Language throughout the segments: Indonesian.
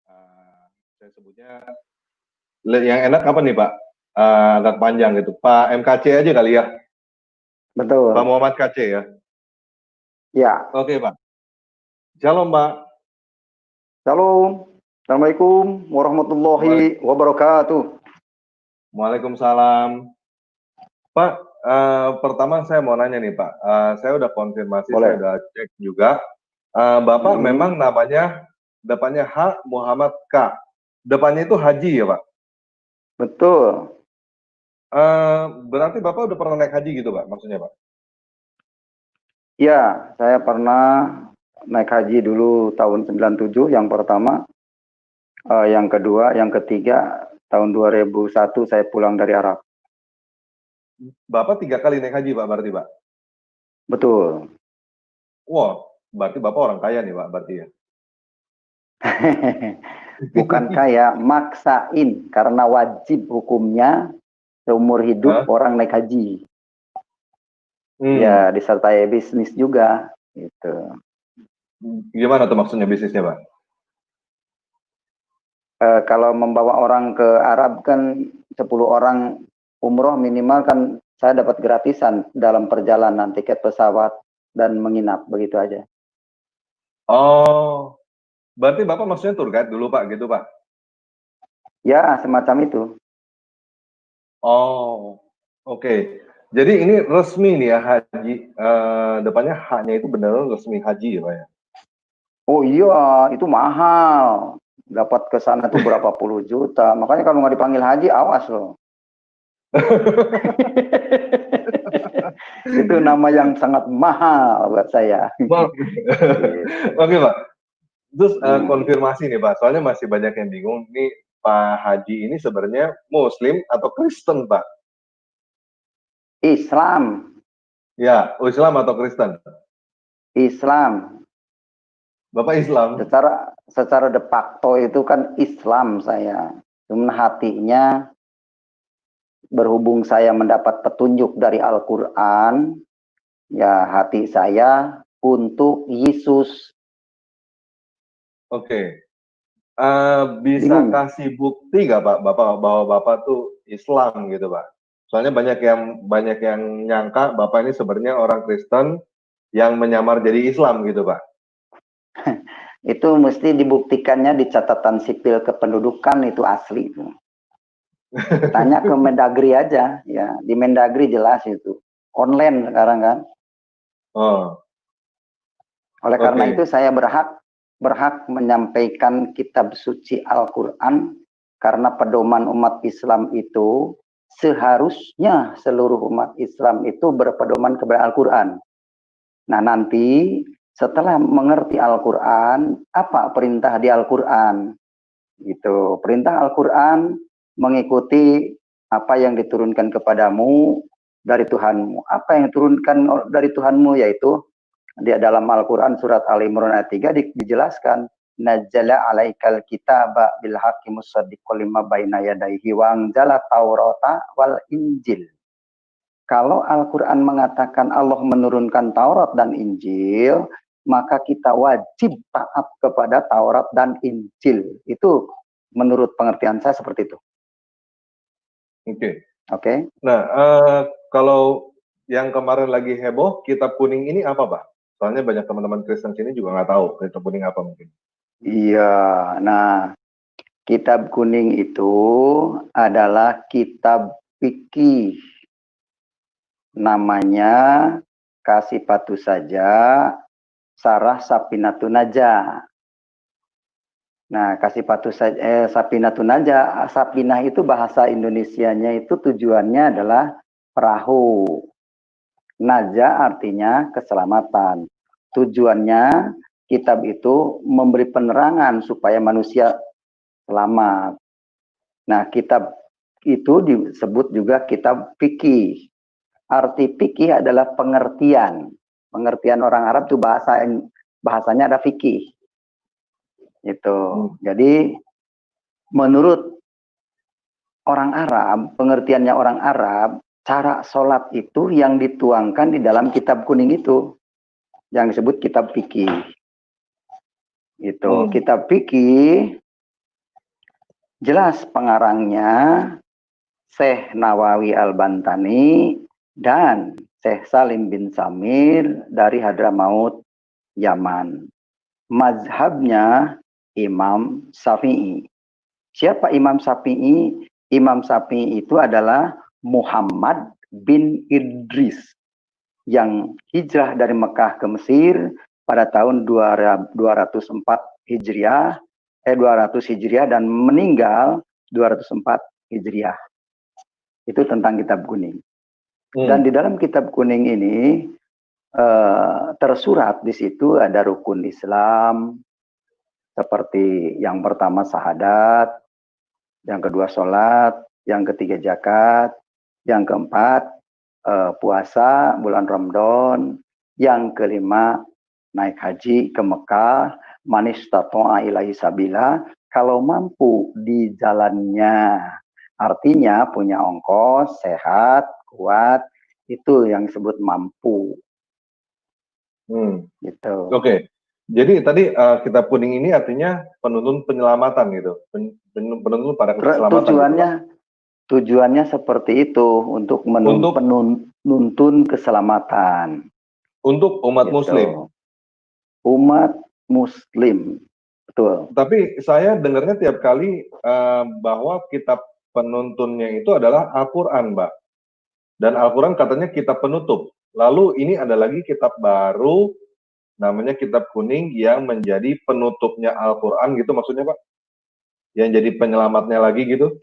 Saya sebutnya yang enak apa nih Pak? Agak panjang gitu. Pak MKC aja kali ya. Pak Betul. Muhammad KC ya. Ya. Oke Pak. Shalom Pak. Shalom. Assalamualaikum warahmatullahi wabarakatuh. Waalaikumsalam. Pak, pertama saya mau nanya nih Pak. Saya udah konfirmasi, saya Boleh. udah cek juga. Bapak memang namanya depannya H Muhammad K. Depannya itu Haji ya Pak? Betul. Berarti Bapak udah pernah naik haji gitu Pak, maksudnya Pak? Ya, saya pernah naik haji dulu tahun 97 yang pertama. Yang kedua, yang ketiga tahun 2001 saya pulang dari Arab. Bapak 3 kali naik haji Pak berarti Pak? Betul. Wah, berarti Bapak orang kaya nih Pak berarti ya? Bukan kaya, maksain karena wajib hukumnya seumur hidup orang naik haji. Ya, disertai bisnis juga gitu. Gimana tuh maksudnya bisnisnya Pak? Kalau membawa orang ke Arab kan 10 orang umroh minimal kan saya dapat gratisan dalam perjalanan, tiket pesawat dan menginap, begitu aja. Oh, berarti Bapak maksudnya tour guide dulu Pak, gitu Pak? Ya, semacam itu. Oh, oke. Jadi ini resmi nih ya haji, depannya H-nya itu beneran resmi haji ya Pak ya? Oh iya, itu mahal. Dapat ke sana tuh berapa puluh juta. Makanya kalau nggak dipanggil haji, awas loh. Itu nama yang sangat mahal buat saya. Oke Pak. Terus konfirmasi nih Pak, soalnya masih banyak yang bingung nih Pak Haji ini sebenarnya Muslim atau Kristen Pak? Islam. Ya, Islam atau Kristen? Islam. Bapak Islam? Secara de facto itu kan Islam saya. Cuman hatinya berhubung saya mendapat petunjuk dari Al-Quran, ya hati saya untuk Yesus. Oke. Bisa Bingung. kasih bukti nggak Pak, bahwa Bapak tuh Islam gitu Pak? Soalnya banyak yang nyangka Bapak ini sebenarnya orang Kristen yang menyamar jadi Islam gitu Pak. Itu mesti dibuktikannya di catatan sipil kependudukan, itu asli. Tanya ke Mendagri aja, ya di Mendagri jelas itu. Online sekarang kan. Oh. Oleh karena itu saya berhak menyampaikan kitab suci Al-Quran, karena pedoman umat Islam itu seharusnya seluruh umat Islam itu berpedoman kepada Al-Quran. Nah nanti setelah mengerti Al-Quran, apa perintah di Al-Quran? Gitu. Perintah Al-Quran mengikuti apa yang diturunkan kepadamu dari Tuhanmu. Apa yang diturunkan dari Tuhanmu yaitu di dalam Al-Quran surat Al-Imran ayat 3 dijelaskan, Nazzala alaikal kitaba bil haqqi musaddiqal lima baina yadayhi wa anzala taurata wal injil. Kalau Al-Quran mengatakan Allah menurunkan Taurat dan Injil, maka kita wajib taat kepada Taurat dan Injil. Itu menurut pengertian saya seperti itu. Oke. Nah, kalau yang kemarin lagi heboh, kitab kuning ini apa Pak? Soalnya banyak teman-teman Kristen sini juga nggak tahu kitab kuning apa mungkin. Iya, nah kitab kuning itu adalah kitab fikih. Namanya kasih patuh saja Sarah Sapinatun Najah. Nah, kasih patuh saja Sapinatun Najah. Sapinah itu bahasa Indonesianya itu tujuannya adalah perahu. Najah artinya keselamatan. Tujuannya kitab itu memberi penerangan supaya manusia selamat. Nah, kitab itu disebut juga kitab fikih. Arti fikih adalah pengertian. Pengertian orang Arab itu bahasanya ada fikih. Itu. Jadi menurut orang Arab, pengertiannya orang Arab, cara sholat itu yang dituangkan di dalam kitab kuning itu, yang disebut kitab fikih. Itu kitab fikih Jelas pengarangnya Syekh Nawawi Al-Bantani dan Syekh Salim bin Samir dari Hadramaut, Yaman. Mazhabnya Imam Syafi'i. Siapa Imam Syafi'i? Imam Syafi'i itu adalah Muhammad bin Idris yang hijrah dari Mekah ke Mesir pada tahun 204 Hijriah, 200 Hijriah dan meninggal 204 Hijriah. Itu tentang kitab kuning. Dan di dalam kitab kuning ini tersurat di situ ada rukun Islam seperti yang pertama syahadat, yang kedua sholat, yang ketiga zakat, yang keempat puasa bulan Ramadan, yang kelima naik haji ke Mekah, manis tato'a ilahi sabila, kalau mampu di jalannya. Artinya punya ongkos, sehat, kuat, itu yang disebut mampu. Gitu. Oke. Jadi tadi kitab kuning ini artinya penuntun penyelamatan gitu. Penuntun pada keselamatan. Tujuannya seperti itu untuk menuntun keselamatan. Untuk umat gitu. Muslim. Umat Muslim, betul. Tapi saya dengarnya tiap kali bahwa kitab penuntunnya itu adalah Al-Quran, Mbak. Dan Al-Quran katanya kitab penutup. Lalu ini ada lagi kitab baru, namanya kitab kuning yang menjadi penutupnya Al-Quran gitu maksudnya, Pak? Yang jadi penyelamatnya lagi gitu?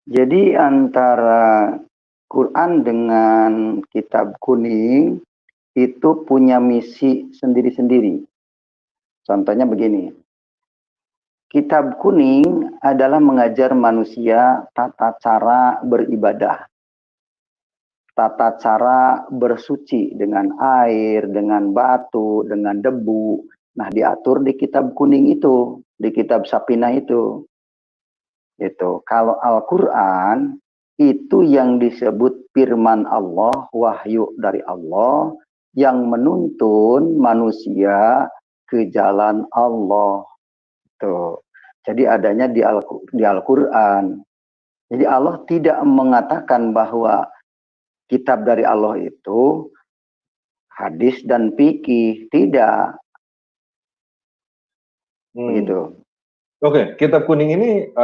Jadi antara Quran dengan kitab kuning itu punya misi sendiri-sendiri. Contohnya begini. Kitab kuning adalah mengajar manusia tata cara beribadah. Tata cara bersuci dengan air, dengan batu, dengan debu. Nah, diatur di kitab kuning itu, di kitab Safinah itu. Itu. Kalau Al-Quran itu yang disebut firman Allah, wahyu dari Allah, yang menuntun manusia ke jalan Allah. Tuh. Jadi adanya di Al-Quran. Jadi Allah tidak mengatakan bahwa kitab dari Allah itu hadis dan fikih. Tidak. Begitu. Oke, kitab kuning ini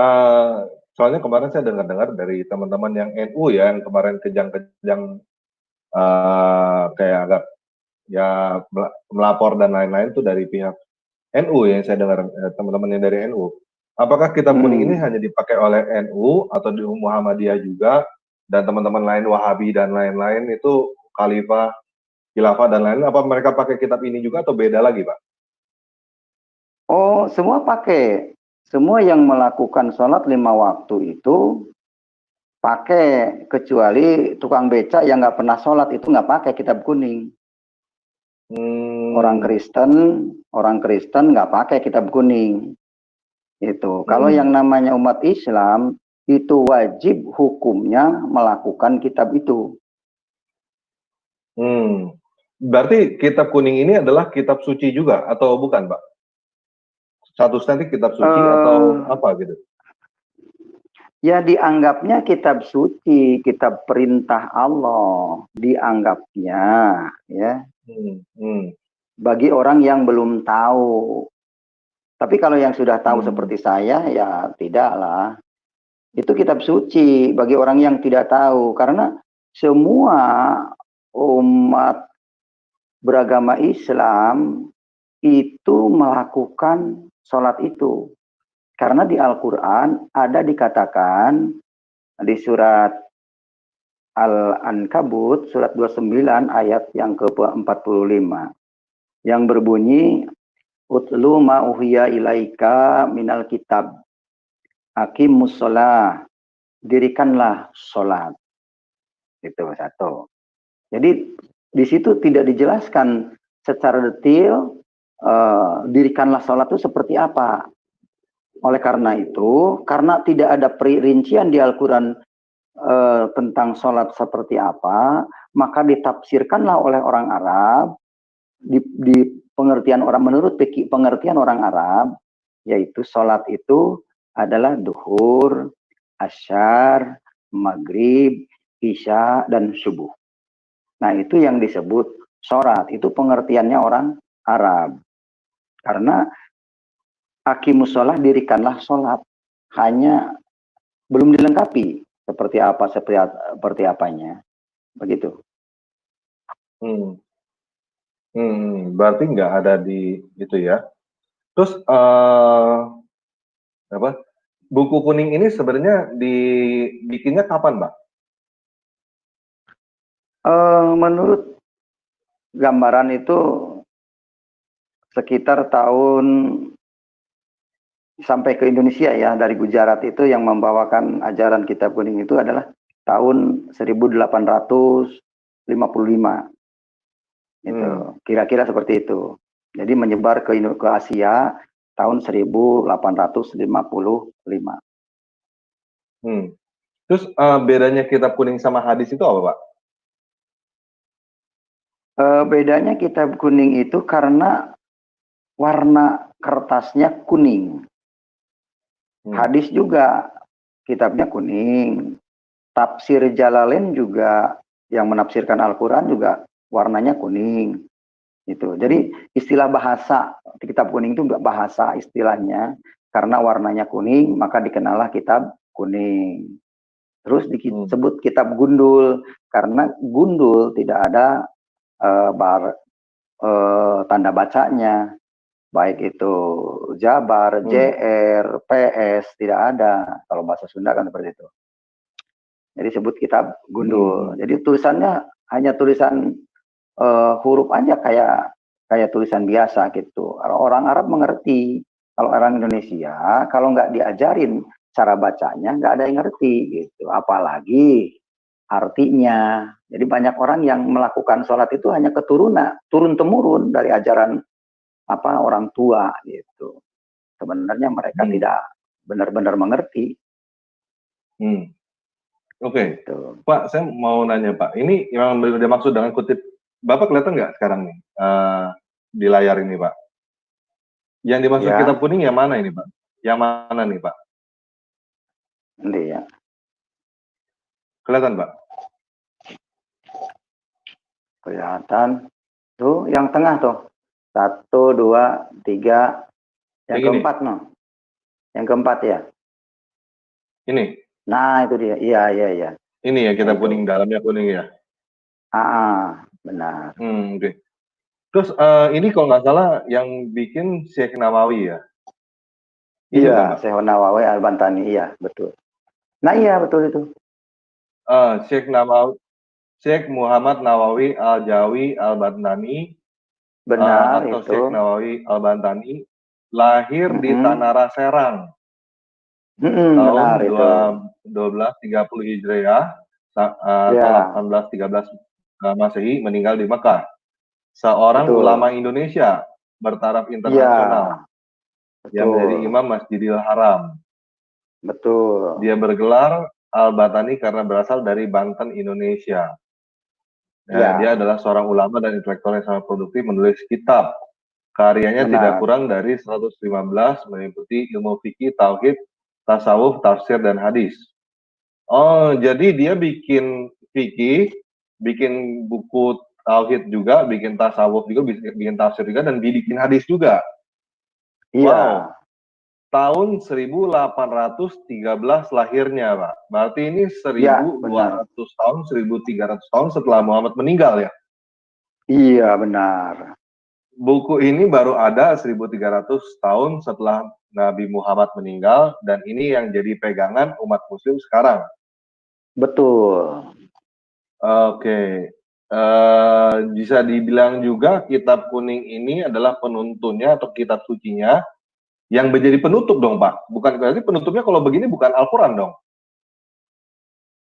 soalnya kemarin saya dengar-dengar dari teman-teman yang NU ya, yang kemarin kejang-kejang kayak agak ya melapor dan lain-lain tuh dari pihak NU yang saya dengar teman-teman yang dari NU. Apakah kitab kuning ini hanya dipakai oleh NU atau di Muhammadiyah juga dan teman-teman lain Wahabi dan lain-lain itu Khalifah, Khilafah dan lain-lain? Apa mereka pakai kitab ini juga atau beda lagi, Pak? Oh, semua pakai. Semua yang melakukan sholat 5 waktu itu pakai, kecuali tukang becak yang nggak pernah sholat itu nggak pakai kitab kuning. Orang Kristen nggak pakai kitab kuning. Itu. Kalau yang namanya umat Islam itu wajib hukumnya melakukan kitab itu. Berarti kitab kuning ini adalah kitab suci juga atau bukan, Pak? Statusnya kitab suci atau apa gitu? Ya dianggapnya kitab suci, kitab perintah Allah, dianggapnya ya. Bagi orang yang belum tahu. Tapi kalau yang sudah tahu seperti saya, ya tidaklah. Itu kitab suci bagi orang yang tidak tahu. Karena semua umat beragama Islam itu melakukan sholat itu. Karena di Al-Quran ada dikatakan di surat Al-Ankabut, surat 29 ayat yang ke-45. Yang berbunyi, Utlu ma'uhiya ilaika minal kitab. Aqimus sholah. Dirikanlah sholat. Itu satu. Jadi di situ tidak dijelaskan secara detail dirikanlah sholat itu seperti apa. Oleh karena itu, karena tidak ada perincian di Al-Quran tentang sholat seperti apa, maka ditafsirkanlah oleh orang Arab di pengertian orang, menurut pengertian orang Arab, yaitu sholat itu adalah duhur, asyar, maghrib, isya, dan subuh. Nah, itu yang disebut sholat. Itu pengertiannya orang Arab. Karena aqimus sholat, dirikanlah sholat. Hanya belum dilengkapi seperti apanya. Begitu. Berarti nggak ada di itu ya. Terus apa? Buku kuning ini sebenarnya dibikinnya kapan, Mbak? Menurut gambaran itu sekitar tahun sampai ke Indonesia ya, dari Gujarat itu yang membawakan ajaran kitab kuning itu adalah tahun 1855. Itu kira-kira seperti itu. Jadi menyebar ke Asia tahun 1855. Terus bedanya kitab kuning sama hadis itu apa, Pak? Bedanya kitab kuning itu karena warna kertasnya kuning. Hadis juga kitabnya kuning. Tafsir Jalalain juga yang menafsirkan Al-Quran juga warnanya kuning. Gitu. Jadi istilah bahasa di kitab kuning itu enggak bahasa istilahnya, karena warnanya kuning maka dikenallah kitab kuning. Terus disebut kitab gundul karena gundul tidak ada tanda bacanya, baik itu Jabar, JR, PS, tidak ada. Kalau bahasa Sunda kan seperti itu. Jadi sebut kitab gundul. Jadi tulisannya hanya tulisan huruf aja kayak tulisan biasa gitu. Orang Arab mengerti. Kalau orang Indonesia, kalau nggak diajarin cara bacanya, nggak ada yang ngerti gitu. Apalagi artinya. Jadi banyak orang yang melakukan sholat itu hanya turun temurun dari ajaran orang tua gitu. Sebenarnya mereka tidak benar-benar mengerti. Oke. Pak, saya mau nanya Pak, ini yang dimaksud dengan kutip, Bapak kelihatan nggak sekarang nih di layar ini Pak? Yang dimaksud kitab kuning yang mana ini Pak? Yang mana nih Pak? Ini ya. Kelihatan Pak? Kelihatan. Tuh, yang tengah tuh. 1, 2, 3. Yang keempat no. Yang keempat ya. Ini. Nah, itu dia. Iya. Ini ya kitab kuning, dalamnya kuning ya. Benar. Oke. Terus ini kalau nggak salah yang bikin Syekh Nawawi ya? Iya, Syekh Nawawi Al-Bantani, iya betul. Nah iya betul itu. Syekh Muhammad Nawawi Al-Jawi Al-Bantani. Benar atau itu. Syekh Nawawi Al-Bantani lahir di Tanara Serang tahun 1230 Hijriah atau 1813 Masehi, meninggal di Mekah. Seorang ulama Indonesia bertaraf internasional yang menjadi imam Masjidil Haram. Betul. Dia bergelar Al-Bantani karena berasal dari Banten, Indonesia. Dia adalah seorang ulama dan intelektual yang sangat produktif menulis kitab. Karyanya tidak kurang dari 115 meliputi ilmu fikih, tauhid, tasawuf, tafsir, dan hadis. Oh, jadi dia bikin fikih, bikin buku tauhid juga, bikin tasawuf juga, bikin tafsir juga, dan bikin hadis juga. Iya. Wow. Tahun 1813 lahirnya, Pak. Berarti ini 1200 tahun, 1300 tahun setelah Muhammad meninggal ya? Iya, benar. Buku ini baru ada 1300 tahun setelah Nabi Muhammad meninggal, dan ini yang jadi pegangan umat muslim sekarang. Betul. Oke. Bisa dibilang juga kitab kuning ini adalah penuntunnya atau kitab sucinya yang menjadi penutup dong Pak. Bukan berarti penutupnya kalau begini bukan Al-Quran dong?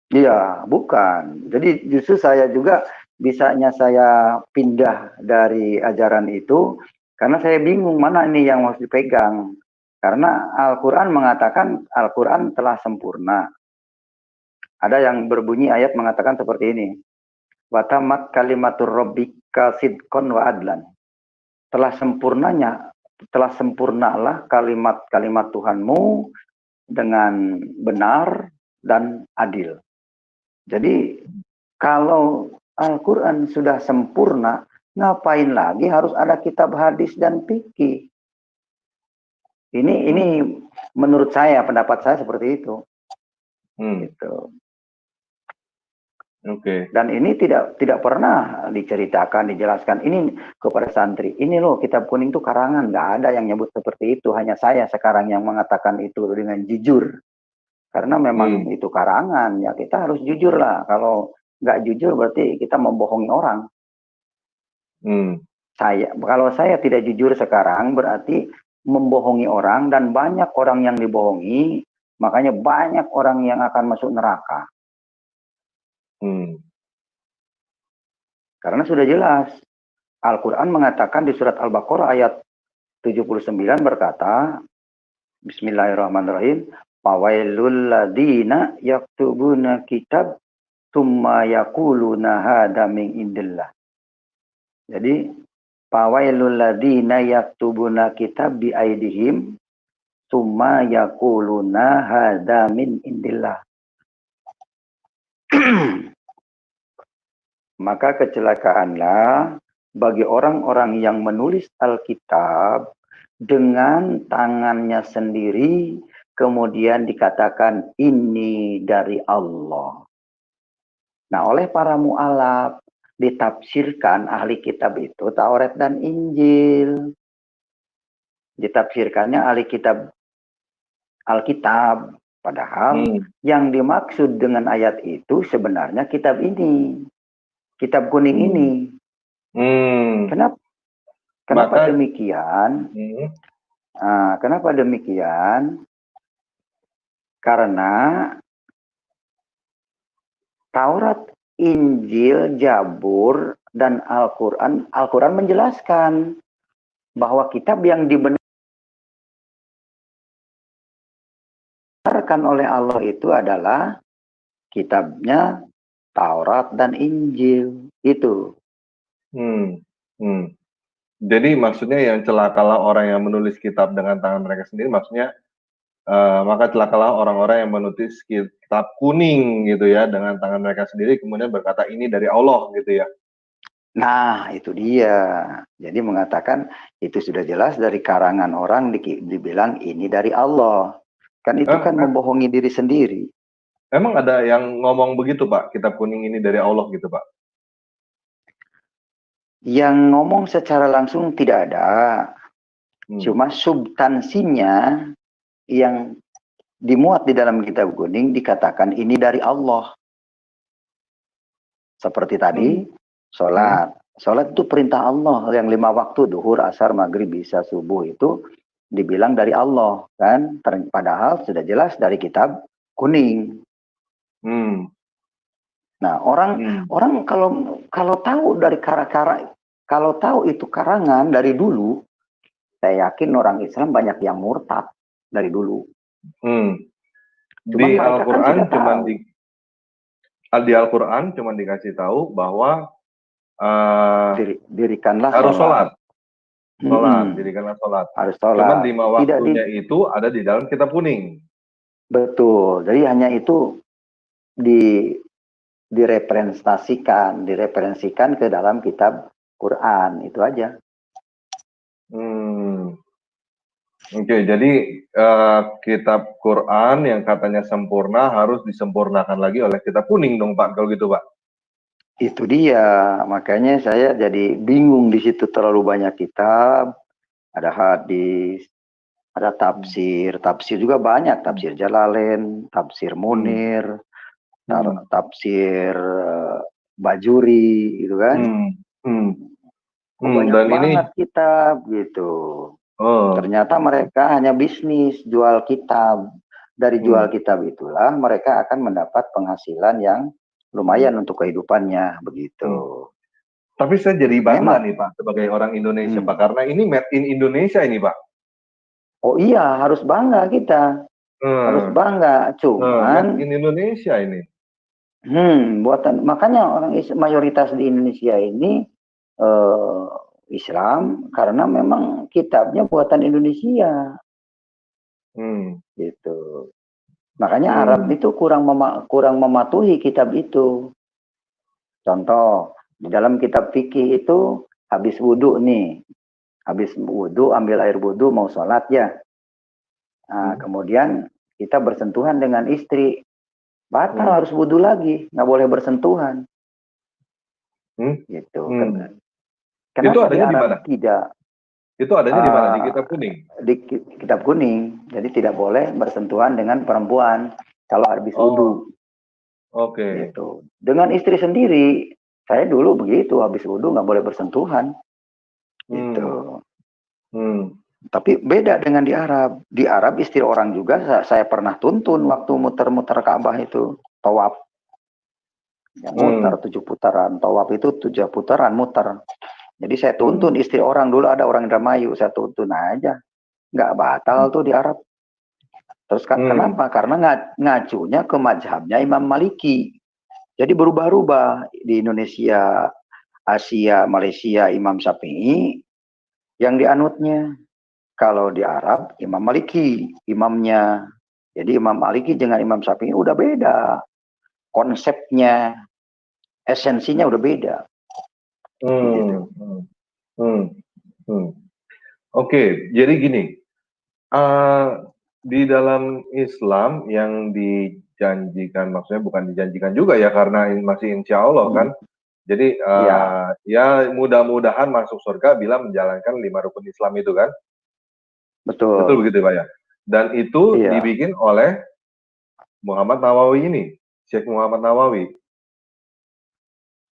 Iya, bukan. Jadi justru saya juga bisanya saya pindah dari ajaran itu karena saya bingung mana ini yang harus dipegang. Karena Al-Quran mengatakan Al-Quran telah sempurna. Ada yang berbunyi ayat mengatakan seperti ini. Watamat kalimatur rabbika sidqan wa adlan. Telah sempurnalah kalimat-kalimat Tuhanmu dengan benar dan adil. Jadi kalau Al-Quran sudah sempurna, ngapain lagi harus ada kitab hadis dan fikih? Ini menurut saya, pendapat saya seperti itu. Gitu. Oke. Dan ini tidak pernah diceritakan, dijelaskan ini kepada santri. Ini loh kitab kuning itu karangan, nggak ada yang nyebut seperti itu. Hanya saya sekarang yang mengatakan itu dengan jujur. Karena memang itu karangan, ya kita harus jujur lah. Kalau nggak jujur berarti kita membohongi orang. Kalau saya tidak jujur sekarang berarti membohongi orang, dan banyak orang yang dibohongi, makanya banyak orang yang akan masuk neraka. Karena sudah jelas Al-Quran mengatakan di surat Al-Baqarah ayat 79 berkata, Bismillahirrahmanirrahim, fawailul ladina yaktubuna kitab thumma yaquluna hada min indillah. Jadi fawailul ladina yaktubuna kitab bi aidihim thumma yaquluna hada min indillah. Maka kecelakaanlah bagi orang-orang yang menulis Alkitab dengan tangannya sendiri, kemudian dikatakan ini dari Allah. Nah, oleh para mu'alaf ditafsirkan ahli kitab itu Taurat dan Injil. Ditafsirkannya ahli kitab Alkitab. Padahal yang dimaksud dengan ayat itu sebenarnya kitab ini. Kitab kuning ini. Kenapa demikian? Kenapa demikian? Karena Taurat, Injil, Zabur, dan Al-Quran menjelaskan bahwa kitab yang dibenarkan oleh Allah itu adalah kitabnya Taurat dan Injil itu. Jadi maksudnya yang celakalah orang yang menulis kitab dengan tangan mereka sendiri, maksudnya maka celakalah orang-orang yang menulis kitab kuning gitu ya dengan tangan mereka sendiri, kemudian berkata ini dari Allah gitu ya. Nah itu dia. Jadi mengatakan itu sudah jelas dari karangan orang dibilang ini dari Allah. Kan itu kan membohongi diri sendiri. Emang ada yang ngomong begitu Pak, kitab kuning ini dari Allah gitu Pak? Yang ngomong secara langsung tidak ada. Cuma substansinya yang dimuat di dalam kitab kuning dikatakan ini dari Allah. Seperti tadi, sholat. Sholat itu perintah Allah yang 5 waktu, duhur, asar, maghrib, isya, subuh itu dibilang dari Allah kan. Padahal sudah jelas dari kitab kuning. Nah orang kalau tahu dari kalau tahu itu karangan dari dulu, saya yakin orang Islam banyak yang murtad dari dulu. Di Al-Quran di Al-Quran cuma dikasih tahu bahwa dirikanlah harus sholat. Dirikanlah sholat. Harus sholat. Cuman 5 waktunya itu ada di dalam kitab kuning. Betul. Jadi hanya itu direferensikan ke dalam kitab Quran, itu aja. Oke, jadi kitab Quran yang katanya sempurna harus disempurnakan lagi oleh kitab kuning dong Pak, kalau gitu Pak? Itu dia, makanya saya jadi bingung di situ, terlalu banyak kitab, ada hadis, ada tafsir juga banyak, tafsir Jalalain, tafsir Munir, tafsir Bajuri, gitu kan? Banyak banget kitab gitu. Ternyata mereka hanya bisnis jual kitab. Dari jual kitab itulah mereka akan mendapat penghasilan yang lumayan untuk kehidupannya begitu. Tapi saya jadi bangga nih Pak sebagai orang Indonesia Pak, karena ini made in Indonesia ini Pak. Oh iya, harus bangga kita. Harus bangga, cuman made in Indonesia ini. Buatan, makanya orang mayoritas di Indonesia ini Islam karena memang kitabnya buatan Indonesia. gitu. Makanya Arab itu kurang mematuhi kitab itu. Contoh, di dalam kitab fikih itu habis wudhu nih, habis wudhu ambil air wudhu mau sholat ya. Nah, kemudian kita bersentuhan dengan istri, batal harus wudhu lagi, nggak boleh bersentuhan. Gitu. Kenapa itu adanya di mana? Tidak. Itu adanya di mana? Di kitab kuning? Di kitab kuning. Jadi tidak boleh bersentuhan dengan perempuan kalau habis wudhu. Oke. Gitu. Dengan istri sendiri, saya dulu begitu, habis wudhu nggak boleh bersentuhan. Gitu. Tapi beda dengan di Arab. Di Arab istri orang juga saya pernah tuntun waktu muter-muter Ka'bah itu, tawaf. Ya, muter 7 putaran, tawaf itu 7 putaran muter. Jadi saya tuntun istri orang, dulu ada orang Indramayu, saya tuntun aja. Nggak batal tuh di Arab. Terus kenapa? Karena ngacunya ke mazhabnya Imam Maliki. Jadi berubah-ubah di Indonesia, Asia, Malaysia, Imam Syafi'i yang dianutnya. Kalau di Arab, Imam Maliki, imamnya. Jadi Imam Maliki dengan Imam Syafi'i udah beda. Konsepnya, esensinya udah beda. Oke, jadi gini. Di dalam Islam yang dijanjikan, maksudnya bukan dijanjikan juga ya, karena masih insya Allah kan. Jadi ya mudah-mudahan masuk surga bila menjalankan 5 rukun Islam itu kan. Betul begitu Pak ya. Dan itu dibikin oleh Muhammad Nawawi ini, Syekh Muhammad Nawawi.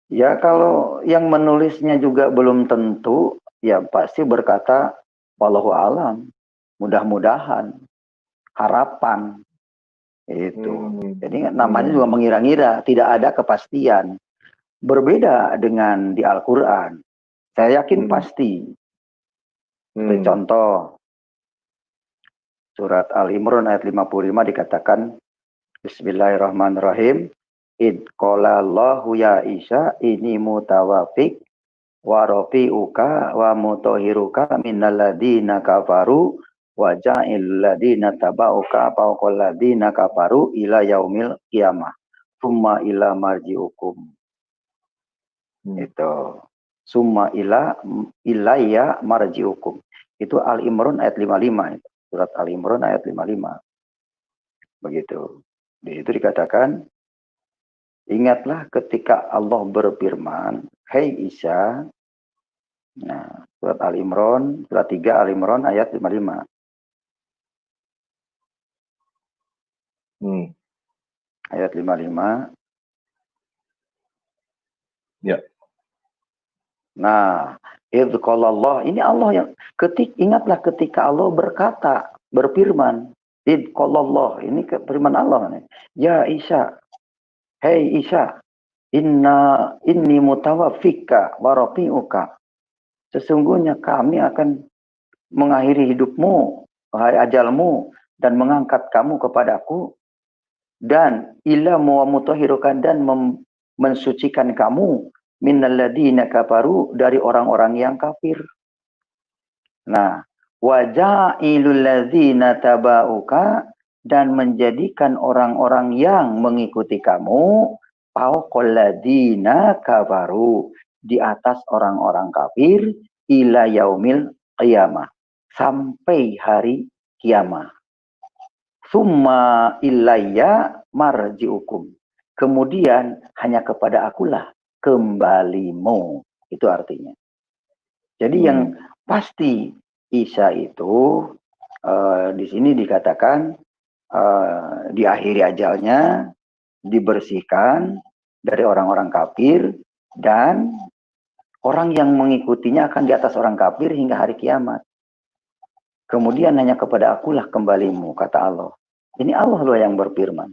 Ya kalau yang menulisnya juga belum tentu, ya pasti berkata wallahu alam, mudah-mudahan, harapan itu. Jadi namanya juga mengira-ngira, tidak ada kepastian. Berbeda dengan di Al-Quran. Saya yakin pasti. Contoh, surat Al-Imran ayat 55 dikatakan, Bismillahirrahmanirrahim, Id qala Allahu ya Isa ini mutawafik wa rafi'uka wa mutahhiruka minal ladina kafaru wa ja'il ladina taba'uka fawqal ladina kafaru ila yaumil qiyamah. Summa ila marji'ukum. Itu. Summa ilayya marji'ukum. Itu Al-Imran ayat 55. Surat Al-Imran ayat 55. Begitu. Di situ dikatakan, ingatlah ketika Allah berfirman, Hei Isa. Nah, surat Al-Imran, surat 3 Al-Imran ayat 55. Ayat 55. Ya. Nah, idh qala Allah, ini Allah yang ingatlah ketika Allah berkata, berfirman, idh qala Allah, ini firman Allah nih. Ya Isa, hei Isa, inni mutawaffika wa rafi'uka. Sesungguhnya kami akan mengakhiri hidupmu, ajalmu, dan mengangkat kamu kepadaku, dan ila wa mutahhirukan, dan mensucikan kamu minal ladina kafaru, dari orang-orang yang kafir. Nah, waja'ilul ladzina taba'uka, dan menjadikan orang-orang yang mengikuti kamu fawqal ladzina kafaru, di atas orang-orang kafir, ila yaumil qiyamah, sampai hari kiamat. Summa ilayya marji'ukum. Kemudian hanya kepada akulah kembalimu. Itu artinya. Jadi yang pasti Isa itu di sini dikatakan di akhir ajalnya dibersihkan dari orang-orang kafir, dan orang yang mengikutinya akan di atas orang kafir hingga hari kiamat. Kemudian hanya kepada akulah kembalimu, kata Allah. Ini Allah loh yang berfirman.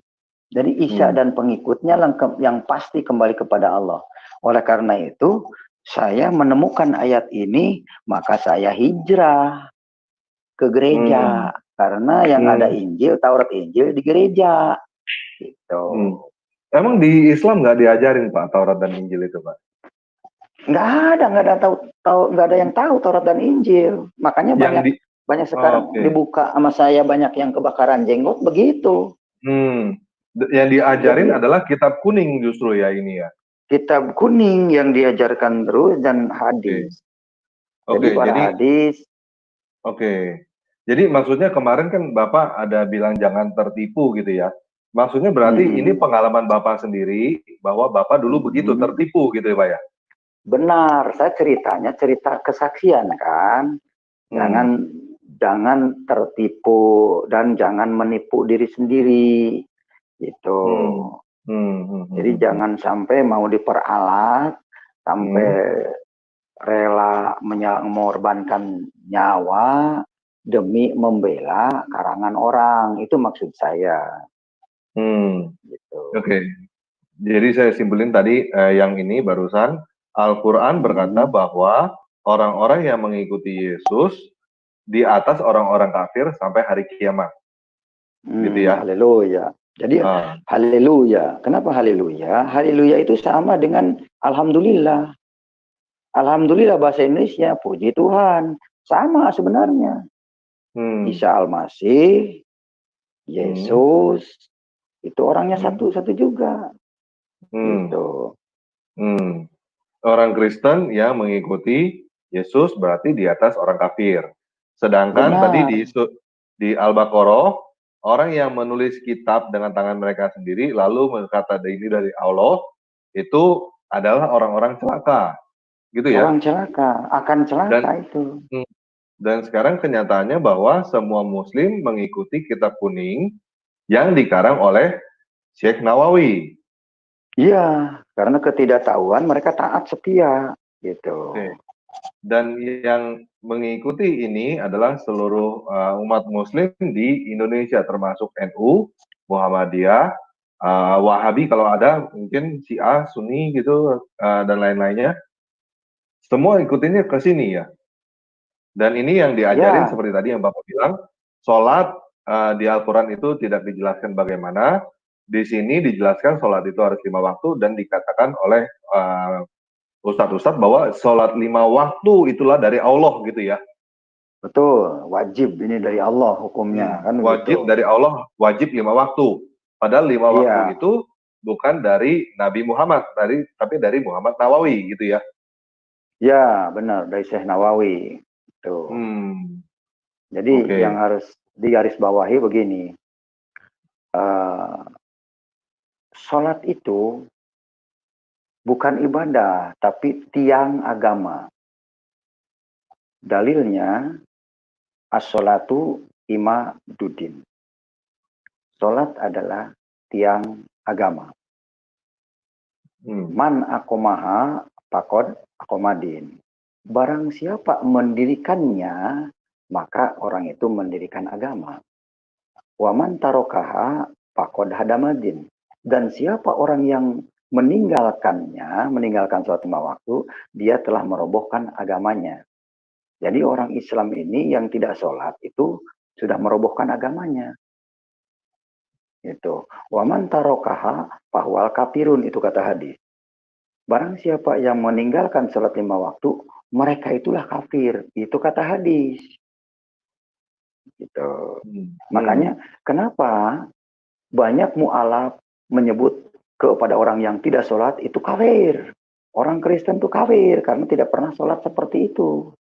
Jadi Isa dan pengikutnya yang pasti kembali kepada Allah. Oleh karena itu, saya menemukan ayat ini, maka saya hijrah ke gereja. Karena yang ada Injil, Taurat Injil di gereja. Gitu. Emang di Islam nggak diajarin Pak Taurat dan Injil itu Pak? Nggak ada yang tahu Taurat dan Injil. Makanya Banyak sekarang Oke. dibuka sama saya banyak yang kebakaran jenggot begitu. Yang diajarin Jadi adalah kitab kuning justru ya ini ya. kitab kuning yang diajarkan terus dan Oke. hadis. Jadi Oke, para jadi hadis, oke. Jadi maksudnya kemarin kan Bapak ada bilang jangan tertipu gitu ya. Maksudnya berarti ini mm-mm, pengalaman Bapak sendiri bahwa Bapak dulu begitu mm-mm. tertipu gitu ya Pak ya. Benar, saya ceritanya cerita kesaksian kan. Hmm. Jangan jangan tertipu dan jangan menipu diri sendiri gitu. Hmm. Hmm. Hmm. Hmm. Jadi Hmm. Hmm. jangan sampai mau diperalat sampai Hmm. rela mengorbankan nyawa demi membela karangan orang. Itu maksud saya Hmm. gitu. Oke. Jadi saya simpulin tadi yang ini barusan Al-Quran berkata Hmm. bahwa orang-orang yang mengikuti Yesus di atas orang-orang kafir sampai hari kiamat, gitu ya. Haleluya. Jadi Ah, haleluya. Kenapa haleluya? Haleluya itu sama dengan alhamdulillah. Alhamdulillah bahasa Indonesia, puji Tuhan. Sama sebenarnya. hmm, Isa Al-Masih, hmm, Yesus, itu orangnya hmm, satu-satu juga. hmm, Gitu. hmm. Orang Kristen yang mengikuti Yesus berarti di atas orang kafir. Sedangkan tadi Benar. di Al-Baqarah, orang yang menulis kitab dengan tangan mereka sendiri lalu berkata ini dari Allah, itu adalah orang-orang celaka, gitu ya. Orang celaka, akan celaka Dan itu. hmm, dan sekarang kenyataannya bahwa semua Muslim mengikuti kitab kuning yang dikarang oleh Syekh Nawawi. Iya, karena ketidaktahuan mereka taat setia. Gitu. Oke. Dan yang mengikuti ini adalah seluruh umat Muslim di Indonesia, termasuk NU, Muhammadiyah, Wahabi kalau ada, mungkin Syiah, Sunni gitu, dan lain-lainnya. Semua ikutinnya ke sini ya. Dan ini yang diajarin Ya, seperti tadi yang Bapak bilang, sholat di Al-Quran itu tidak dijelaskan bagaimana. Di sini dijelaskan sholat itu harus 5 waktu dan dikatakan oleh ustadz-ustadz bahwa sholat 5 waktu itulah dari Allah gitu ya. betul. Wajib ini dari Allah hukumnya. Kan Wajib begitu. dari Allah, wajib 5 waktu. Padahal 5 waktu Iya, itu bukan dari Nabi Muhammad, tapi dari Muhammad Nawawi gitu ya. ya benar. Dari Syekh Nawawi. Tuh. Hmm, Jadi yang oke. harus digarisbawahi begini. Uh, sholat itu bukan ibadah, tapi tiang agama. Dalilnya, as-sholatu imaduddin. Sholat adalah tiang agama. Hmm, Man akomaha pakod akomadin. Barang siapa mendirikannya, maka orang itu mendirikan agama. Waman tarokaha pakod hadamadin. Dan siapa orang yang meninggalkannya, meninggalkan sholat 5 waktu, dia telah merobohkan agamanya. Jadi orang Islam ini yang tidak sholat itu sudah merobohkan agamanya. Itu. Waman tarokaha pahwal kafirun, itu kata hadis. Barang siapa yang meninggalkan sholat 5 waktu, mereka itulah kafir. Itu kata hadis. Gitu. hmm, hmm, Makanya kenapa banyak mu'alaf menyebut kepada orang yang tidak sholat itu kafir. Orang Kristen itu kafir karena tidak pernah sholat seperti itu.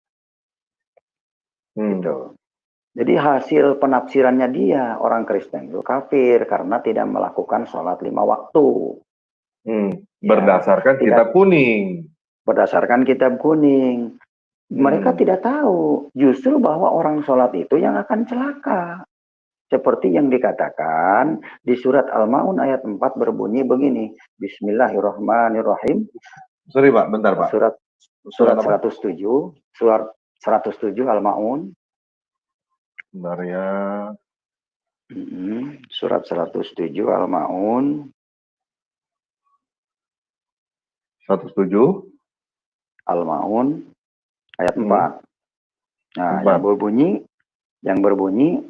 hmm, Gitu. Jadi hasil penafsirannya dia, orang Kristen itu kafir karena tidak melakukan sholat 5 waktu. hmm. Ya, Berdasarkan kitab tidak kuning. berdasarkan kitab kuning. Mereka Hmm, tidak tahu justru bahwa orang sholat itu yang akan celaka. Seperti yang dikatakan di surat Al-Ma'un ayat 4 berbunyi begini. Bismillahirrahmanirrahim. sorry Pak, bentar Pak. Surat Surat surat apa? 107, surat 107 Al-Ma'un. Bentar ya. Surat 107 Al-Ma'un. 107. Al-Ma'un ayat Hmm, 4. Nah, 4. yang berbunyi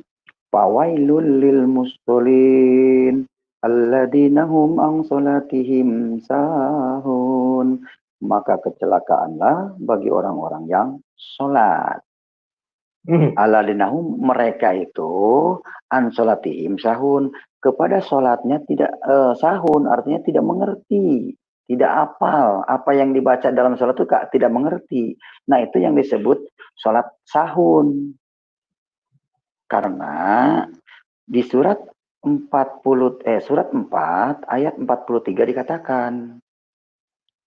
fawailul lil musallin alladzina hum an salatihim sahun. Maka kecelakaanlah bagi orang-orang yang sholat. Aladinahum, mereka itu an sholatihim sahun, kepada sholatnya tidak sahun, artinya tidak mengerti, tidak hafal apa yang dibaca dalam sholat itu tidak mengerti. Nah, itu yang disebut sholat sahun. Karena di surat 4 ayat 43 dikatakan,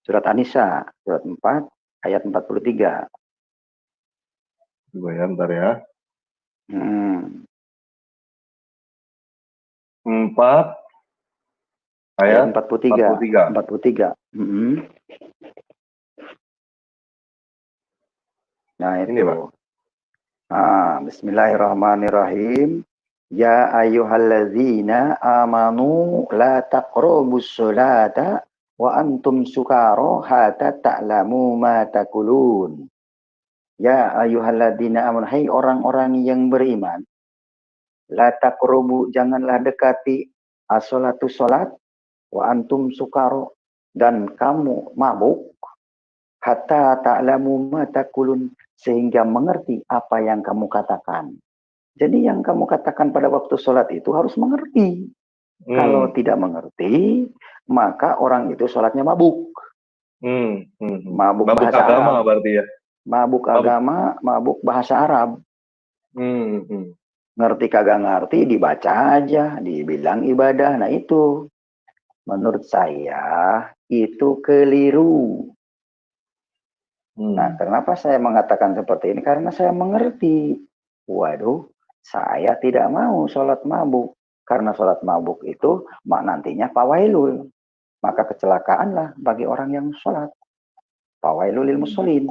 surat An-Nisa surat 4 ayat 43. Coba ya, bentar ya. 4 ayat 43. 43. Nah, itu. Ini, Pak. Bismillahirrahmanirrahim. Ya ayyuhalladzina amanu la taqrabus sholata wa antum sukara hatta ta'lamu ma taqulun. Ya ayyuhalladzina amanu, hai orang-orang yang beriman, la taqrabu, janganlah dekati as-sholatu sholat, wa antum sukara, dan kamu mabuk, hatta ta'lamu ma taqulun, sehingga mengerti apa yang kamu katakan. Jadi yang kamu katakan pada waktu sholat itu harus mengerti. Kalau tidak mengerti, maka orang itu sholatnya mabuk. Mabuk bahasa agama Arab. berarti ya? Mabuk agama, mabuk bahasa Arab. Ngerti kagak ngerti, dibaca aja, dibilang ibadah. Nah itu, menurut saya, itu keliru. Nah, kenapa saya mengatakan seperti ini? Karena saya mengerti. Waduh, saya tidak mau sholat mabuk. Karena sholat mabuk itu nantinya fawailul. Maka kecelakaanlah bagi orang yang sholat. Fawailul lil musholin.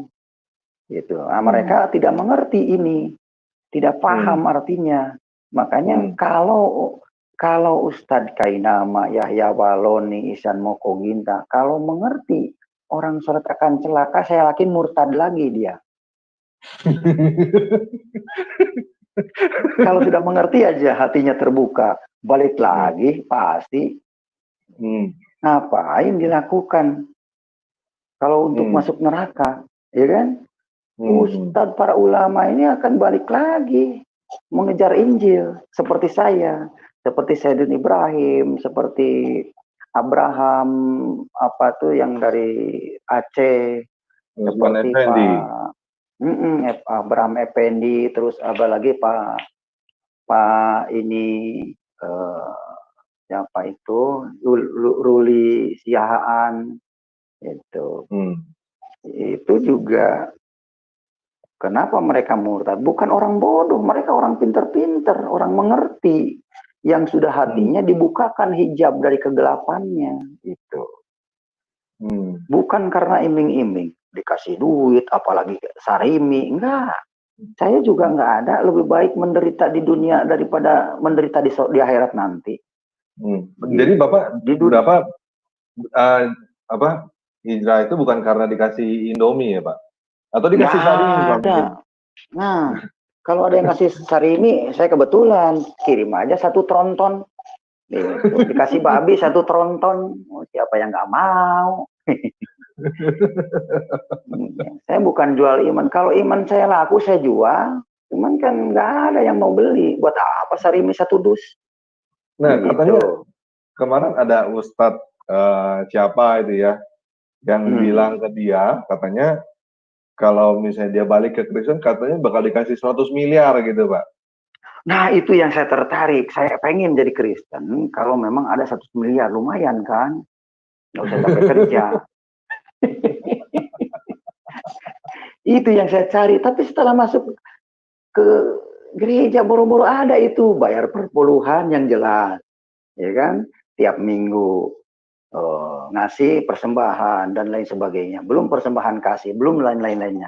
Gitu. Nah, mereka tidak mengerti ini. Tidak paham artinya. Makanya kalau Ustadz Kainama, Yahya Waloni, Ihsan Mokoginta, kalau mengerti orang sholat akan celaka, saya yakin murtad lagi dia. Kalau sudah mengerti aja, hatinya terbuka, balik lagi pasti. Ngapain dilakukan? Kalau untuk masuk neraka, ya kan? Ustadz, para ulama ini akan balik lagi mengejar Injil seperti saya, seperti Sayyidina Ibrahim, seperti Abraham, apa tuh yang dari Aceh, seperti Pak Abraham Effendi, terus apa lagi Pak ini siapa itu, Ruli Siahaan itu. Itu juga kenapa mereka murtad? Bukan orang bodoh, mereka orang pinter-pinter, orang mengerti, yang sudah hatinya dibukakan hijab dari kegelapannya. Itu. Bukan karena iming-iming, dikasih duit, apalagi sarimi, enggak. Saya juga enggak ada, lebih baik menderita di dunia daripada menderita di akhirat nanti. Jadi Bapak hijrah itu bukan karena dikasih Indomie ya Pak? Atau dikasih sarimi? Ada. Nah, kalau ada yang kasih sarimi, saya kebetulan kirim aja 1 tronton. Dikasih babi 1 tronton, siapa yang nggak mau? Saya bukan jual iman. Kalau iman saya laku, saya jual. Cuman kan nggak ada yang mau beli. Buat apa sarimi 1 dus? Nah, katanya kemarin ada Ustadz siapa itu ya, yang bilang ke dia, katanya kalau misalnya dia balik ke Kristen, katanya bakal dikasih 100 miliar gitu, Pak. Nah, itu yang saya tertarik. Saya pengen jadi Kristen, kalau memang ada 100 miliar, lumayan kan? Nggak usah capek kerja. Itu yang saya cari. Tapi setelah masuk ke gereja, boro-boro ada itu. Bayar perpuluhan yang jelas. Ya kan? Tiap minggu ngasih persembahan dan lain sebagainya. Belum persembahan kasih, belum lain-lainnya.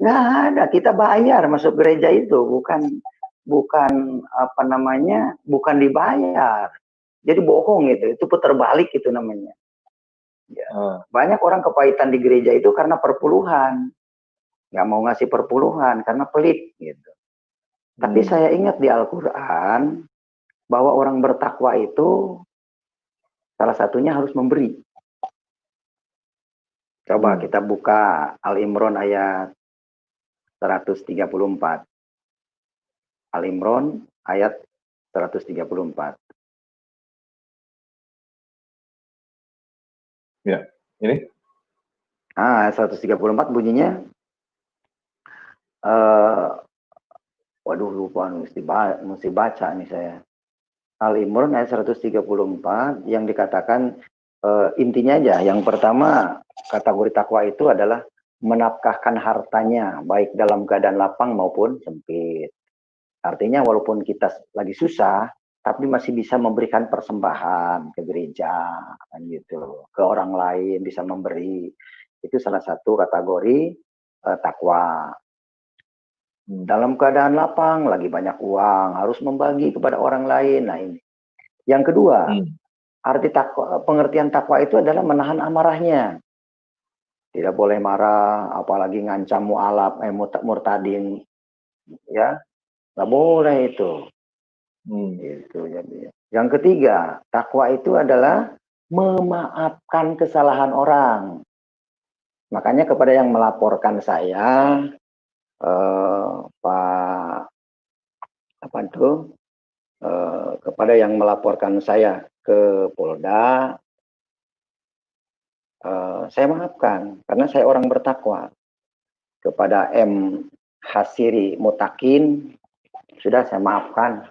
Nggak ada, kita bayar masuk gereja itu, bukan apa namanya, bukan dibayar. Jadi bohong itu putar balik itu namanya. Ya. Banyak orang kepahitan di gereja itu karena perpuluhan, nggak mau ngasih perpuluhan karena pelit gitu. Tapi saya ingat di Al-Quran bahwa orang bertakwa itu salah satunya harus memberi. Coba kita buka Al-Imran ayat 134. Al-Imran ayat 134. Ya, ini. Ayat 134 bunyinya, waduh lupa, mesti baca nih saya. Al-Imran ayat 134 yang dikatakan, intinya aja. Yang pertama, kategori takwa itu adalah menafkahkan hartanya, baik dalam keadaan lapang maupun sempit. Artinya walaupun kita lagi susah, tapi masih bisa memberikan persembahan ke gereja, kan gitu. Ke orang lain bisa memberi. Itu salah satu kategori takwa. Dalam keadaan lapang, lagi banyak uang, harus membagi kepada orang lain. Nah ini. Yang kedua, arti takwa, pengertian takwa itu adalah menahan amarahnya. Tidak boleh marah, apalagi ngancam mu'alaf, murtadin, ya. Nggak boleh itu. Itu jadi. Yang ketiga, takwa itu adalah memaafkan kesalahan orang. Makanya kepada yang melaporkan saya, Pak apa itu, kepada yang melaporkan saya ke Polda, saya maafkan karena saya orang bertakwa. Kepada M. Hasiri Mutakin, sudah saya maafkan.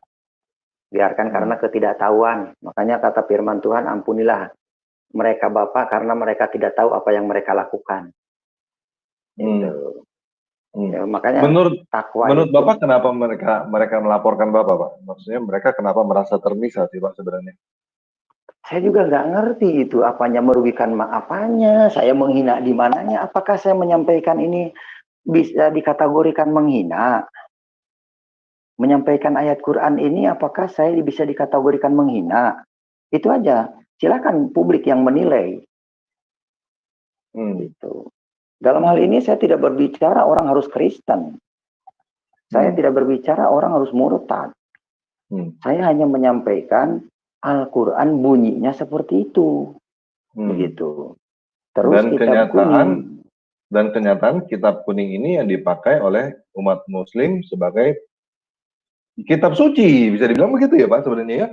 Biarkan karena ketidaktahuan. Makanya kata firman Tuhan, ampunilah mereka Bapak karena mereka tidak tahu apa yang mereka lakukan. Gitu. Ya, makanya takwa menurut itu, Bapak kenapa mereka melaporkan Bapak, Pak? Maksudnya mereka kenapa merasa termisah sih, Pak, sebenarnya? saya juga nggak ngerti itu apanya merugikan apanya, saya menghina di mananya, apakah saya menyampaikan ini bisa dikategorikan menghina? Menyampaikan ayat Quran ini apakah saya bisa dikategorikan menghina? Itu aja. Silakan publik yang menilai. Gitu. Dalam hal ini saya tidak berbicara orang harus Kristen. Saya tidak berbicara orang harus murtad. Saya hanya menyampaikan Al-Quran bunyinya seperti itu. Begitu. Terus dan kenyataan kitab kuning ini yang dipakai oleh umat muslim sebagai kitab suci, bisa dibilang begitu ya Pak sebenarnya ya?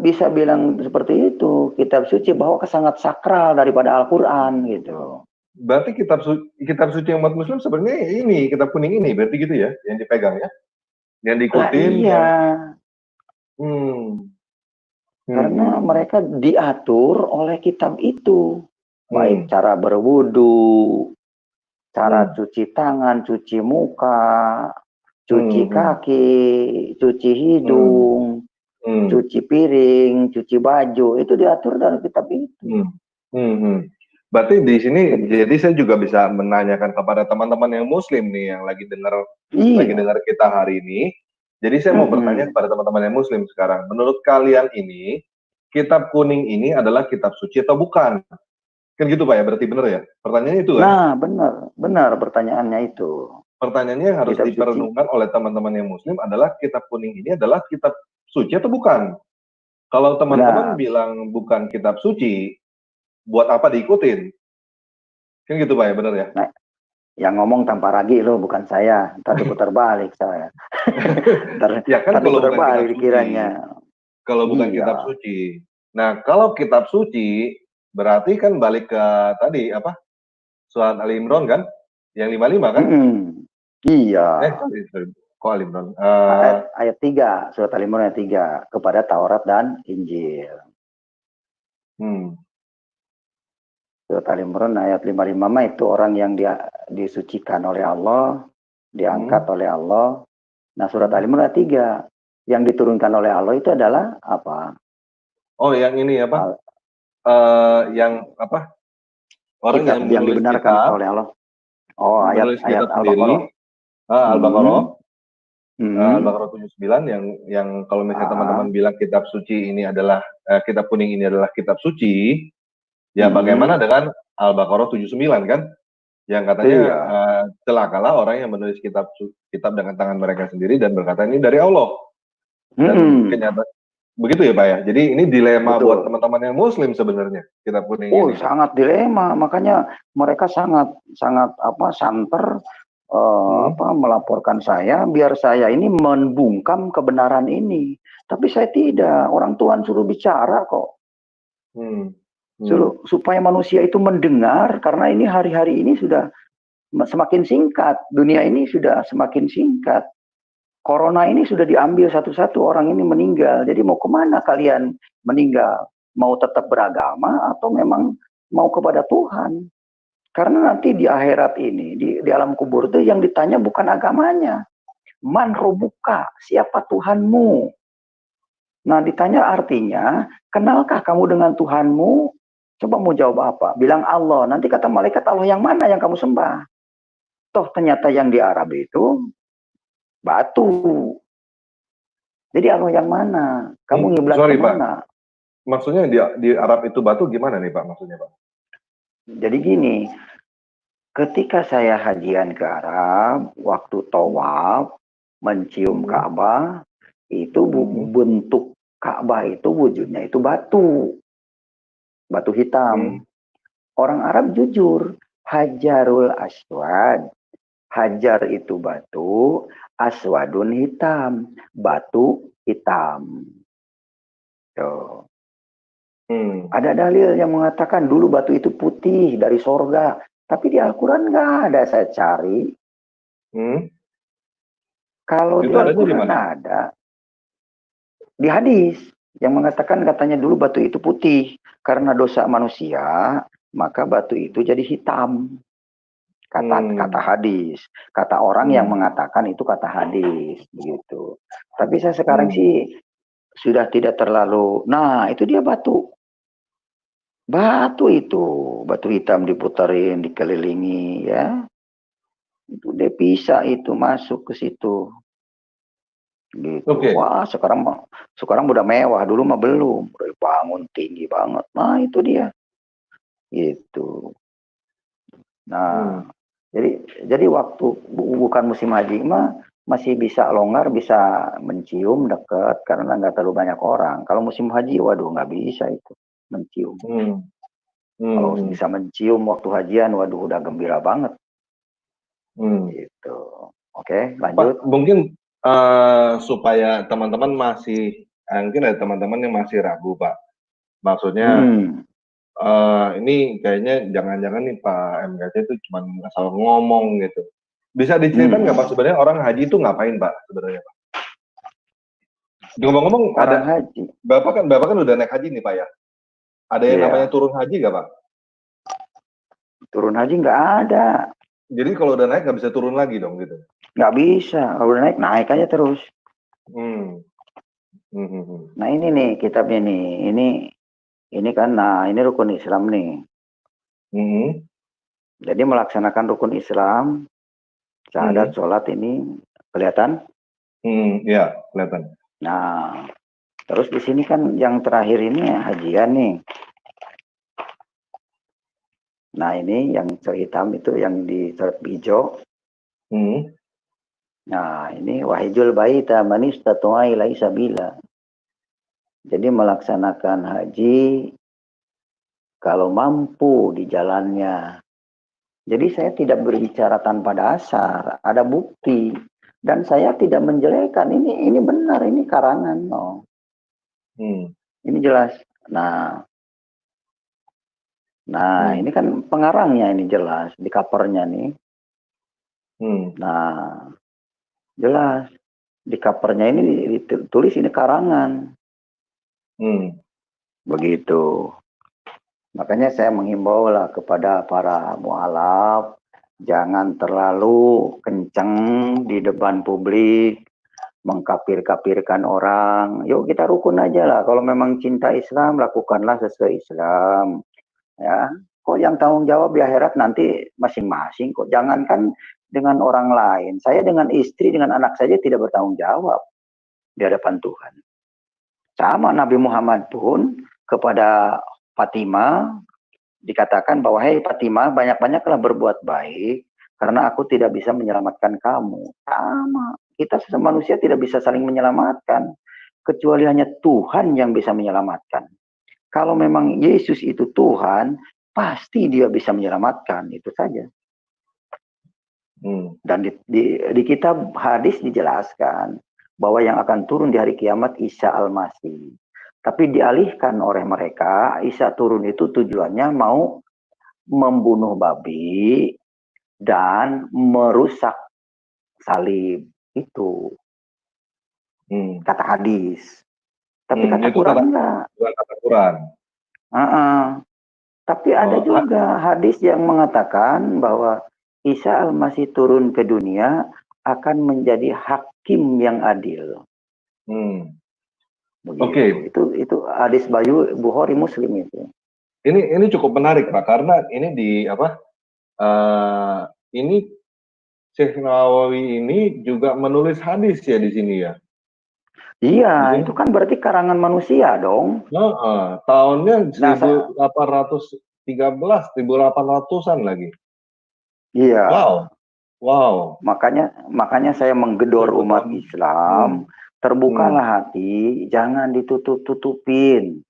Bisa bilang seperti itu, kitab suci bahwa sangat sakral daripada Al-Quran gitu. Berarti kitab suci umat muslim sebenarnya ini, kitab kuning ini, berarti gitu ya, yang dipegang ya? Yang diikutin. Iya. Karena mereka diatur oleh kitab itu. Baik cara berwudu, cara cuci tangan, cuci muka, cuci kaki, cuci hidung, cuci piring, cuci baju, itu diatur dalam kitab itu. Berarti di sini, jadi saya juga bisa menanyakan kepada teman-teman yang muslim nih, yang lagi dengar kita hari ini. Jadi saya mau bertanya kepada teman-teman yang muslim sekarang, menurut kalian ini, kitab kuning ini adalah kitab suci atau bukan? Kan gitu Pak ya, berarti benar ya? Pertanyaannya itu kan? Nah, benar pertanyaannya itu. Pertanyaannya yang harus diperenungkan oleh teman-teman yang muslim adalah kitab kuning ini adalah kitab suci atau bukan? Kalau teman-teman bilang bukan kitab suci, buat apa diikutin? Kan gitu Pak ya, benar ya? Nah, yang ngomong tanpa ragi lo, bukan saya. Ntar diputar balik saya. Ya kan kalau bukan kitab suci. Dikiranya. Kalau bukan kitab suci. Nah, kalau kitab suci, berarti kan balik ke tadi, apa? Surat Ali Imran kan? Yang 55 kan? Iya. Kok Ali Imran? Ayat 3, surat Ali Imran ayat 3. Kepada Taurat dan Injil. Surat Ali Imran ayat 55 itu orang yang disucikan oleh Allah, diangkat oleh Allah. Nah, surat Ali Imran ayat 3 yang diturunkan oleh Allah itu adalah apa? Oh, yang ini apa? Yang apa? Orang yang dibenarkan oleh Allah. Oh, ayat Al-Baqarah. Al-Baqarah. Al-Baqarah 79 yang kalau misalnya teman-teman bilang kitab suci ini adalah kitab kuning ini adalah kitab suci, ya bagaimana dengan Al-Baqarah 79 kan? Yang katanya celakalah orang yang menulis kitab dengan tangan mereka sendiri dan berkata ini dari Allah. Dan kenyataan begitu ya Pak ya. Jadi ini dilema buat teman-teman yang muslim sebenarnya kitab kuning ini. Sangat dilema. Makanya mereka sangat santer melaporkan saya biar saya ini membungkam kebenaran ini. Tapi saya tidak. Orang Tuhan suruh bicara kok. Supaya manusia itu mendengar, karena ini hari-hari ini sudah semakin singkat. Dunia ini sudah semakin singkat. Corona ini sudah diambil satu-satu, orang ini meninggal. Jadi mau kemana kalian meninggal? Mau tetap beragama atau memang mau kepada Tuhan? Karena nanti di akhirat ini, di alam kubur itu yang ditanya bukan agamanya. Man robuka, siapa Tuhanmu? Nah ditanya artinya, kenalkah kamu dengan Tuhanmu? Coba mau jawab apa? Bilang Allah. Nanti kata malaikat, Allah yang mana yang kamu sembah? Toh ternyata yang di Arab itu batu. Jadi Allah yang mana? Kamu ngiblat kemana? Pak. Maksudnya di Arab itu batu gimana nih Pak maksudnya Pak? Jadi gini, ketika saya hajian ke Arab, waktu tawaf, mencium Ka'bah, itu bentuk Ka'bah itu wujudnya itu batu. Batu hitam. Orang Arab jujur, Hajarul Aswad. Hajar itu batu, aswadun hitam. Batu hitam. Tuh. Ada dalil yang mengatakan dulu batu itu putih dari sorga. Tapi di Al-Quran nggak ada, saya cari. Kalau di Al-Quran ada. Di hadis. Yang mengatakan katanya dulu batu itu putih. Karena dosa manusia, maka batu itu jadi hitam. Kata hadis. Kata orang yang mengatakan itu kata hadis. Gitu. Tapi saya sekarang sih sudah tidak terlalu. Nah itu dia batu. Batu itu. Batu hitam diputerin, dikelilingi ya. Itu dia bisa itu masuk ke situ. Gitu. Wah sekarang udah mewah, dulu mah belum, udah bangun tinggi banget. Nah itu dia gitu. Nah jadi waktu bukan musim haji mah masih bisa longgar, bisa mencium dekat karena nggak terlalu banyak orang. Kalau musim haji waduh nggak bisa itu mencium. Kalau bisa mencium waktu hajian waduh udah gembira banget. Gitu. Oke, lanjut. Pak, mungkin supaya teman-teman masih, mungkin ada teman-teman yang masih ragu Pak. Maksudnya ini kayaknya jangan-jangan nih Pak MKC itu cuma asal ngomong gitu. Bisa diceritakan nggak Pak sebenarnya orang haji itu ngapain Pak sebenarnya Pak? Ngomong-ngomong ada haji. Bapak kan udah naik haji nih Pak ya. Ada yang namanya turun haji nggak Pak? Turun haji nggak ada. Jadi kalau udah naik nggak bisa turun lagi dong gitu? Nggak bisa, kalau udah naik aja terus. Nah ini nih kitabnya nih, ini kan, nah ini rukun Islam nih. Jadi melaksanakan rukun Islam, syahadat, sholat ini kelihatan? Ya kelihatan. Nah, terus di sini kan yang terakhir ini hajian nih. Nah ini yang hitam itu yang di surat hijau. Nah ini wahijul baita man istata'a ilaihi sabila. Jadi melaksanakan haji kalau mampu di jalannya. Jadi saya tidak berbicara tanpa dasar, ada bukti. Dan saya tidak menjelekkan, ini benar, ini karangan. No. Ini jelas. Nah ini kan pengarangnya ini jelas, di covernya nih. Nah, jelas. Di covernya ini ditulis ini karangan. Begitu. Makanya saya menghimbau lah kepada para mualaf, jangan terlalu kenceng di depan publik, mengkafir-kafirkan orang. Yuk kita rukun aja lah. Kalau memang cinta Islam, lakukanlah sesuai Islam. Ya, kok yang tanggung jawab di akhirat nanti masing-masing. Kok jangankan dengan orang lain. Saya dengan istri, dengan anak saja tidak bertanggung jawab di hadapan Tuhan. Sama Nabi Muhammad pun kepada Fatimah dikatakan bahwa hei Fatimah, banyak-banyaklah berbuat baik karena aku tidak bisa menyelamatkan kamu. Sama, kita sesama manusia tidak bisa saling menyelamatkan kecuali hanya Tuhan yang bisa menyelamatkan. Kalau memang Yesus itu Tuhan, pasti dia bisa menyelamatkan, itu saja. Dan di kitab hadis dijelaskan bahwa yang akan turun di hari kiamat Isa Al-Masih. Tapi dialihkan oleh mereka, Isa turun itu tujuannya mau membunuh babi dan merusak salib. Itu kata hadis. Tapi kata itu Quran enggak. Kata Quran. Tapi ada juga hadis yang mengatakan bahwa Isa Al-Masih turun ke dunia akan menjadi hakim yang adil. Oke. Itu hadis Bukhari Muslim itu. Ini cukup menarik Pak, karena ini ini Syekh Nawawi ini juga menulis hadis ya di sini ya. Iya, itu kan berarti karangan manusia dong. Tahunnya 1813, 1800-an lagi. Iya. Wow. Makanya saya menggedor umat Islam, terbukalah hati, jangan ditutup-tutupin.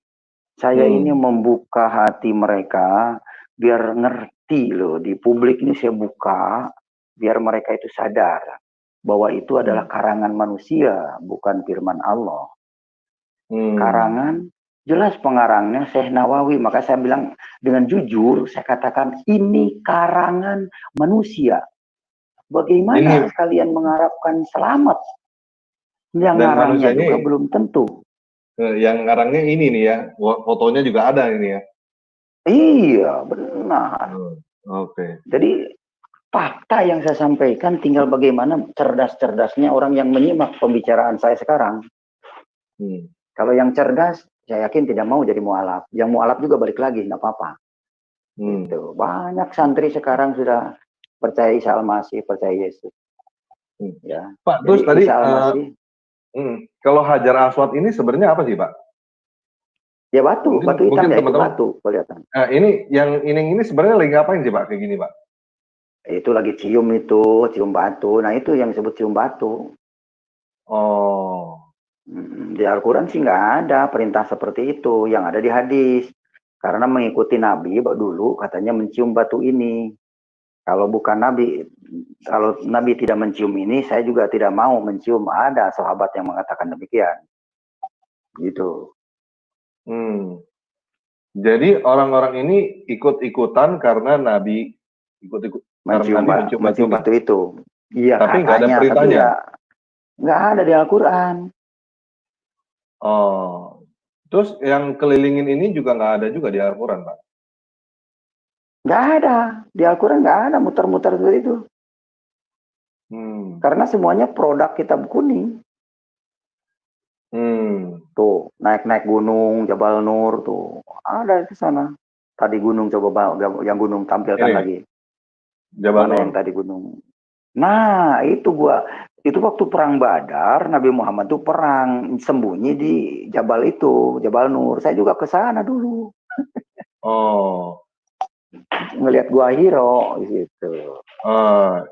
Saya ini membuka hati mereka biar ngerti loh, di publik ini saya buka biar mereka itu sadar bahwa itu adalah karangan manusia, bukan firman Allah. Karangan, jelas pengarangnya Syekh Nawawi, maka saya bilang dengan jujur, saya katakan ini karangan manusia. Bagaimana kalian mengharapkan selamat? Yang ngarangnya juga belum tentu. Yang ngarangnya ini nih ya, fotonya juga ada ini ya. Iya, benar. Oke. Jadi fakta yang saya sampaikan tinggal bagaimana cerdas-cerdasnya orang yang menyimak pembicaraan saya sekarang. Kalau yang cerdas, saya yakin tidak mau jadi mualaf. Yang mualaf juga balik lagi, nggak apa-apa. Gitu. Banyak santri sekarang sudah percaya Isa Al-Masih, percaya Yesus. Ya. Pak, terus tadi kalau Hajar Aswad ini sebenarnya apa sih Pak? Ya batu hitam ya, itu batu kelihatan. Nah, ini sebenarnya lagi ngapain sih Pak kayak gini Pak? Itu lagi cium batu. Nah itu yang disebut cium batu. Di Al-Quran sih nggak ada perintah seperti itu, yang ada di hadis. Karena mengikuti Nabi dulu katanya mencium batu ini. Kalau bukan Nabi, kalau Nabi tidak mencium ini, saya juga tidak mau mencium. Ada sahabat yang mengatakan demikian. Gitu. Jadi orang-orang ini ikut-ikutan karena Nabi mencium batu itu. Iya, tapi nggak ada perintahnya. Nggak ada di Al-Quran. Terus yang kelilingin ini juga nggak ada juga di Al-Quran, Pak? Nggak ada. Di Al-Quran nggak ada muter-muter seperti itu. Karena semuanya produk kitab kuning. Tuh, naik-naik gunung, Jabal Nur, tuh. Ada di sana. Tadi gunung, coba yang gunung tampilkan lagi. Jabal Nur. Yang tadi gunung. Nah, itu waktu perang Badar, Nabi Muhammad tuh perang sembunyi di Jabal itu, Jabal Nur. Saya juga ke sana dulu. Ngelihat Gua Hiro di situ.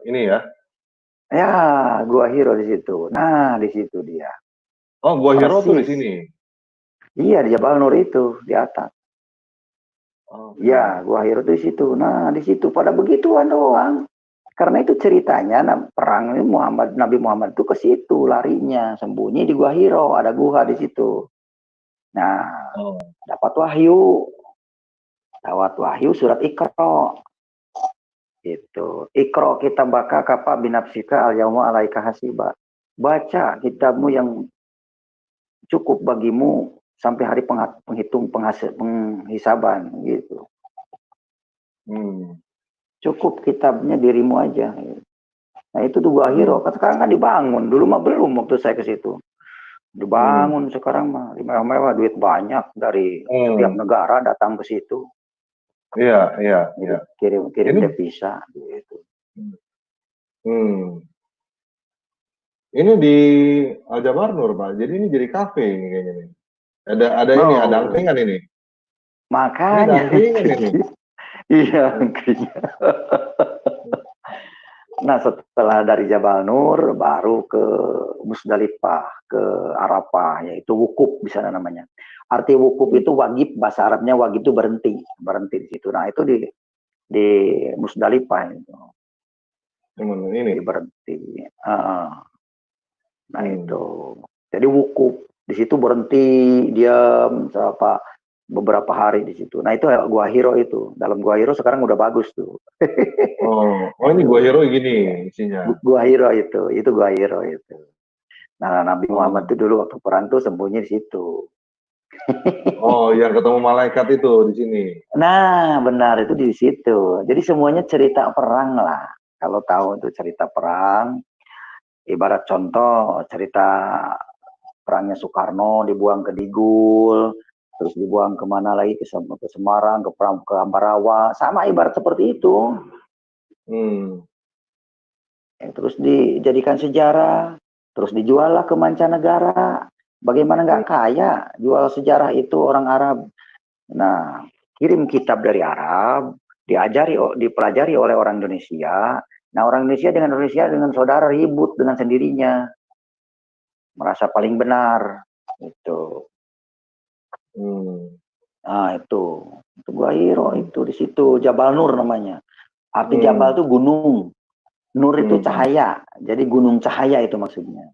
Ini ya. Ya, Gua Hiro di situ. Nah, di situ dia. Gua Hiro tuh di sini. Iya, di Jabal Nur itu, di atas. Ya, Gua Hiro tuh di situ. Nah, di situ pada begituan doang. Karena itu ceritanya perang ini Nabi Muhammad itu ke situ larinya, sembunyi di Gua Hiro, ada gua di situ. Nah, dapat wahyu surat Iqra. Itu. Iqra kita baka kapa binafsika al-yauma alaika hasiba. Baca kitabmu yang cukup bagimu sampai hari penghisaban gitu. Cukup kitabnya dirimu aja. Nah itu tuh Gua Hiro. Sekarang kan dibangun. Dulu mah belum waktu saya ke situ. Dibangun sekarang mah. Mewah-mewah, duit banyak dari setiap negara datang ke situ. Iya. Kirim devisa gitu. Ini di Al-Jabal Nur, Pak. Jadi ini jadi kafe ini kayaknya nih. Ada angkringan ini. Makanya. Ini angkringan ini. Iya, angkringan. Nah, setelah dari Jabal Nur, baru ke Musdalifah, ke Arafah, yaitu wukuf di sana namanya. Arti wukuf itu wajib, bahasa Arabnya wajib itu berhenti di situ. Nah, itu di Musdalifah itu. Cuman ini. berhenti. Nah itu, jadi wukuf di situ berhenti diam beberapa hari di situ. Nah itu Gua Hiro itu. Dalam Gua Hiro sekarang udah bagus tuh. Oh ini Gua Hiro gini isinya. Gua Hiro itu Gua Hiro itu. Nah Nabi Muhammad itu Oh. dulu waktu perang tuh sembunyi di situ. Oh, yang ketemu malaikat itu di sini. Nah benar itu di situ. Jadi semuanya cerita perang lah. Kalau tahu itu cerita perang, ibarat contoh cerita perangnya Soekarno dibuang ke Digul, terus dibuang kemana lagi ke Semarang, ke Ambarawa, sama ibarat seperti itu. Terus dijadikan sejarah, terus dijual lah ke mancanegara. Bagaimana nggak kaya jual sejarah itu orang Arab. Nah, kirim kitab dari Arab, dipelajari oleh orang Indonesia. Nah, orang Indonesia dengan saudara ribut dengan sendirinya. Merasa paling benar. Itu. Nah, itu Gua Hiro itu di situ Jabal Nur namanya. Arti Jabal itu gunung. Nur itu cahaya. Jadi gunung cahaya itu maksudnya.